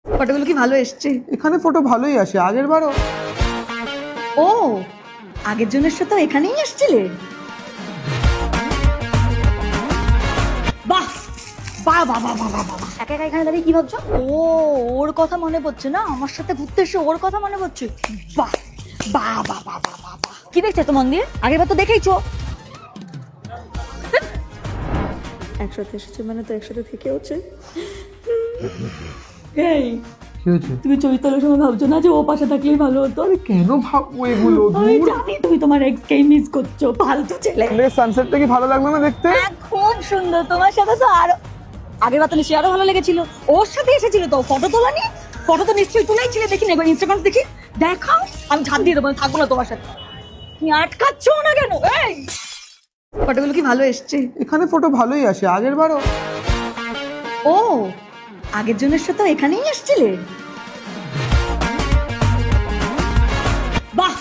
ফটোগুলো কি ভালো এসছে? এখানে ফটো ভালোই আসে, আগের বারও। ও, আগের জনের সাথে এখানেই এসেছিলে? বাহ বাহ বাহ বাহ বাহ বাহ বাহ। একা একা এখানে দাঁড়িয়ে কি ভাবছো? ও, ওর কথা মনে পড়ছে না? আমার সাথে ঘুরতে এসে ওর কথা মনে পড়ছে। বাহ বাহ বাহ বাহ বাহ বাহ বাহ। কি দেখছো তো মন দিয়ে? আগেরবার তো দেখেইছো। একসাথে এসেছে মানে তো একসাথে থেকে হচ্ছে। এই, কি হয়েছে? তুমি চৈতালের সময় ভাবছো না যে ও পাশে থাকলেই ভালো হতো? আরে কেন ভাববো এগুলো? আমি জানি তুমি তোমার এক্সকেই মিস করছো, ফালতু ছেলে। সানসেটটা কি ভালো লাগলো না দেখতে? হ্যাঁ, খুব সুন্দর। তোমার সাথে তো আরো আগের বার তো নিশ্চয়ই আরো ভালো লেগেছিল। ওর সাথে এসেছিল তো, ফটো তোলানি? ফটো তো নিশ্চয়ই তুলেইছিলে, দেখি না একবার ইনস্টাগ্রাম দেখি। দেখাও, আমি ঝাঁপ দিয়ে দেবো, থাকবো না তোমার সাথে। তুমি আটকাচ্ছ না কেন? এই, ফটোগুলো কি ভালো এসছে? এখানে ফটো ভালোই আসে, আগের বারও। ও, আগের জনের সাথে এখানেই এসেছিলে? বাহ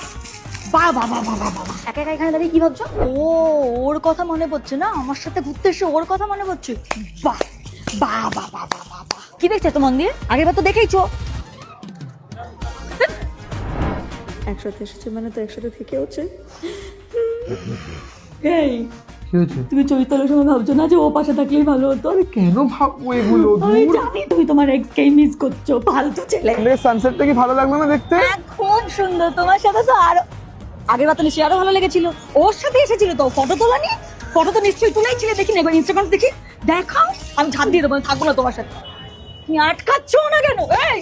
বাহ বাহ বাহ বাহ বাহ বাহ। একা একা এখানে দাঁড়িয়ে কি ভাবছো? ও, ওর কথা মনে পড়ছে না? আমার সাথে ঘুরতে এসে ওর কথা মনে পড়ছে। বাহ বাহ বাহ বাহ বাহ বাহ বাহ। কি দেখছো তো মন দিয়ে? আগেরবার তো দেখেইছো। একসাথে এসেছে মানে তো একসাথে থেকে হচ্ছে। এই, কি হয়েছে? তুমি চৈতালের সময় ভাবছো না যে ও পাশে থাকলেই ভালো হতো? আরে কেন ভাববো এগুলো? আমি জানি তুমি তোমার এক্সকেই মিস করছো, ফালতু ছেলে। সানসেটটা কি ভালো লাগলো না দেখতে? হ্যাঁ, খুব সুন্দর। তোমার সাথে তো আরো আগের বার তো নিশ্চয়ই আরো ভালো লেগেছিল। ওর সাথে এসেছিল তো, ফটো তোলানি? ফটো তো নিশ্চয়ই তুলেইছিলে, দেখি না একবার ইনস্টাগ্রাম দেখি। দেখাও, আমি ঝাঁপ দিয়ে দেবো, থাকবো না তোমার সাথে। তুমি আটকাচ্ছ না কেন? এই